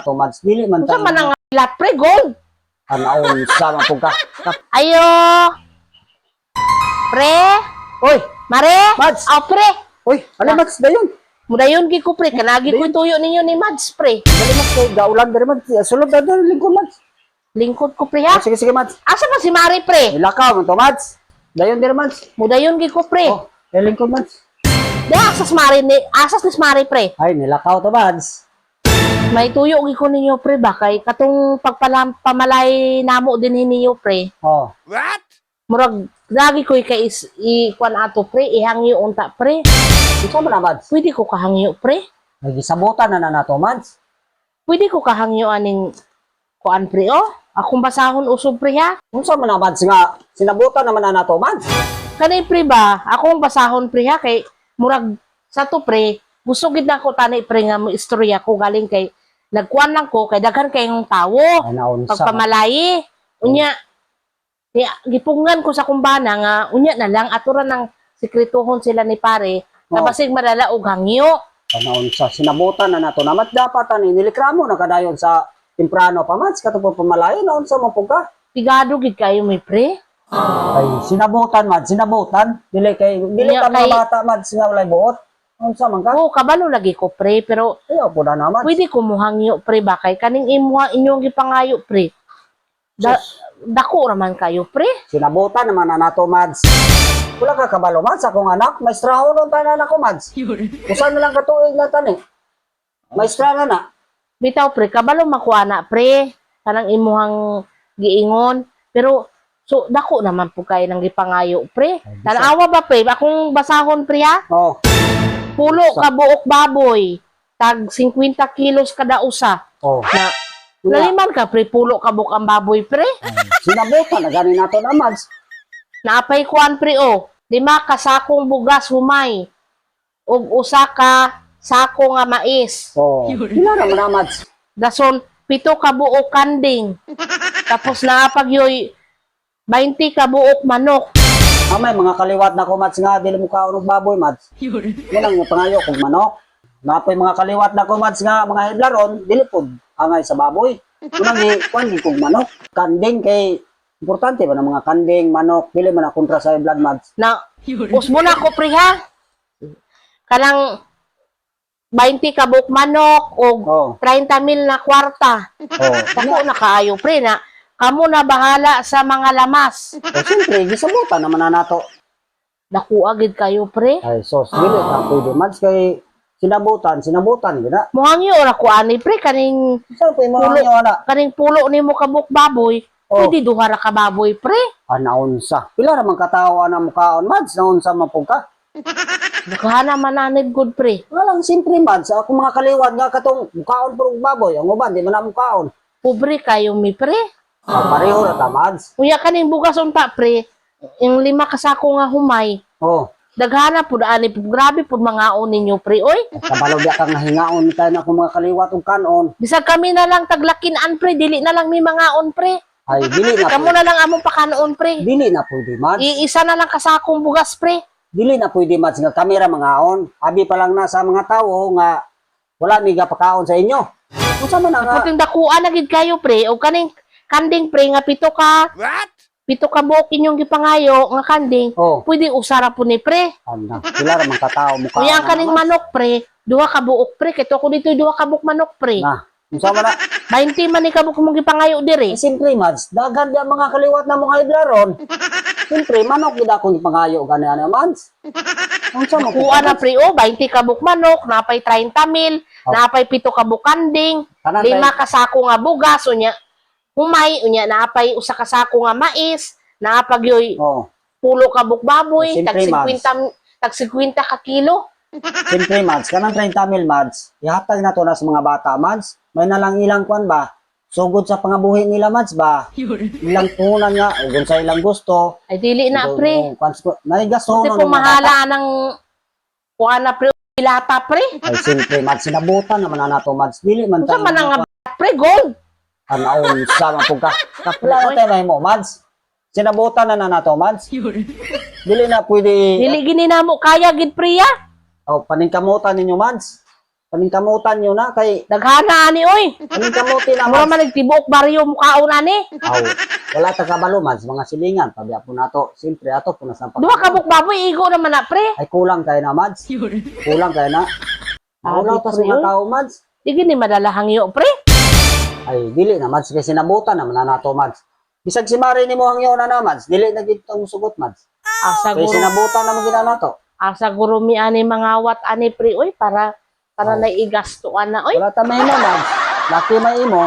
to mads dili man Unsa man ang lat pre gold? anaon sa man pug ka. Ayo. Pre, Oy, mare. Mads. Aw pre. oy, ano mads dayon? Mudayon gi ko pre, kanagi ko tuyo ninyo ni Mads pre. Dali mads kay gaulan diri mads. Sulod na diri lingkod mads. Lingkod ko pre ha. Sige sige mads. Asa ba si Mari pre? Ilakaw man to mads. Dayon diri mads. Mudayon gi ko pre. Oh, lingkod mads. Di asas Mari ni asas ni Mari pre. Ay, nilakaw to mads. May tuyo gi ko ninyo pre ba kay katong pagpamalay namo din ninyo pre. Oh, Murag lagi ko kay kuan ato pre, ihangyo unta pre. unsa man na mads? Pwede ko kahangyo pre. Nagisabutan na nato mads. Pwede ko kahangyo aning kuan pre oh. Akong basahon usog pre ha. Unsa man na mads nga sinabutan naman na nato mads? Kani pre ba, akong basahon pre ha kay murag sa to pre, gusto gid nako tani pre nga mo istorya ko galing kay nagkuan lang ko kay daghan kayong tawo. Ay naunsa. Pagpamalayi. Unya gipungan ko sa kumbana nga unya na lang aturan ng sekretohon sila ni pare na basig madala og hangyo. Naunsa sinabutan na nato namat dapat ani nilikramo na kadayon sa temprano pa mads katong pamalayo naunsa man pug ka. Pigado gid kayo may pre. Ay sinabutan mads sinabutan dili Nya, ka mga bata mads nga walay buot. Unsa man ka? Oo, kabalo lagi ko pre pero Ayaw po na naman. pwede ko muhangyo pre ba kay kaning inyong gipangayo pre. Dako raman kayo pre. Sinabutan naman na nato mads. Wala ka kabalo mads akong anak maestraho nun tanan ako mads. Usa na lang katuig na tani. Maestra na na. Bitaw pre, kabalo makuha na pre. Kanang imuhang giingon. Pero, so, dako naman po kayo ng gipangayo pre. Tanawa ba pre? Akong basahon pre ha? Oh. Pulo ka buok baboy. Tag 50 kilos kada usa. Oh. Na, naliman ka pre, pulo ka buok ang baboy pre. Sinabutan na gani nato na mads. Naapay kuan pre o. 5 ka sakong bugas humay. Ug usa ka sako nga mais. Oh. Pila naman na mads. Dason 7 ka buok kanding. Tapos naapag yoy 20 ka buok manok. May mga kaliwat na ko mads nga dili mo kaon og baboy mads. Munang pangayo kog manok. Napay mga kaliwat na ko mads nga mga hidlaron dili pud angay sa baboy. Munang kuan kog manok. Kanding kay importante ba na mga kanding, manok, dili man na kontra sa blood mads. Na usbo na ko pre ha. Kanang 20 ka buok manok og Oh. 30,000 na kwarta. Oh. Dako na kaayo pre na kamo na bahala sa mga lamas. O siyempre, gisabutan naman na nato. Dako agid kayo pre. Ay, sos, dili ka pwede mads kay sinabutan, gina. Muhangyo ra ko ani pre kaning Saan po yung mga Pulo. nyo, ana? kaning pulo nimo ka buok baboy. Oh. Pwede duha ra ka baboy pre. Naunsa. Pila naman katawa na mukaon, mads, naunsa man po ka. Nakahana mananib good pre. Walang simple mads, ako mga kaliwat nga katong mukaon po og baboy, ang uban, di man na mukaon. Pobre kayo mi pre. Pareho na ta, mads. Unya kaning bugas unta pre. Yung 5 ka sako nga humay. Oh, Daghana pud ani grabe pud mga ninyo pre oy. kabalo biya kang nahingaon tayo na akong mga kaliwat og kanon. Bisag kami na lang taglakinan pre, dili na lang mi mangaon pre. Ay, dili na Kamo pwede. na lang among pakanoon pre. Dili na pwede, mads. Iisa na lang kasakong bugas pre. Dili na pwede, mads, nga kamera mangaon. Abi pa lang na sa mga tawo nga wala mi pakaon sa inyo. Unsa man nga? Puting dakuan na gid kayo pre o kaning kanding pre nga 7 ka. Pito ka buok inyong gipangayo nga kanding. Oh, Pwede usara po ni pre. ana, pila ra man katao mukaon. Kuya kaning manok pre, 2 ka buok pre. Kito ko dito 2 ka buok manok pre. Na, unsa man na? 20 man ni ka buok mong gipangayo dire. Siyempre, mads, daghan diya mga kaliwat na mga hidlaron. Siyempre, manok gid akong ipangayo gani ana, mads. Unsa man Kuha na pre o 20 ka buok manok, napay 30,000, napay 7 ka buok kanding, Kanan 5 ka sako nga bugas unya. Humay unya napay usa ka sako nga mais, naapag yoy Oh, pulo ka buok baboy, tag Siyempre, 50 ka kilo. siyempre, mads, kanang 30,000 mads, ihatag na to na sa mga bata, mads. May nalang ilang kwan ba? Sugod sa pangabuhi nila, mads ba? Ilang punan nga, kung sa ilang gusto. Ay dili na pre. Naigasto Kasi pumahala ng kuha na pre pilata pre. Ay, siyempre, mads, sinabutan naman na nato, mads. Dili man Unsa tayo. man ang pre gold. Anaon sa man pugka. Kapila na tayo na mo, mads. Sinabutan na nato, mads. Dili na pwede. Dili gini na mo kaya gid priya. Oh, paningkamutan ninyo, mads. Kaming kamutan yun na, kay Daghana ani oy. kaming kamuti na, Mura Mads. man nagtibok baryo mukhaon ani. Aw, wala ta kabalo, Mads, mga silingan, pabi po nato, siyempre ato, punas ng Duha ka buk baboy igo naman na pre. Ay, kulang kayo na, Mads. Kulang kayo na. Maulaw Abi, pa sa pre, mga oy. tao, Mads. Di gini madala hangyo pre. Ay, dili na, Mads, kasi sinabutan naman na nato, Mads. Bisag si Mari ni mo hangyo na, Mads. Dili na gitong sugot, Mads. Asa Kaya guro sinabutan naman gina nato. asa guro mi ani mga wat ani pre oy para Oh. naigastuan na oy. Wala ta may mo, Mads. Laki may imo,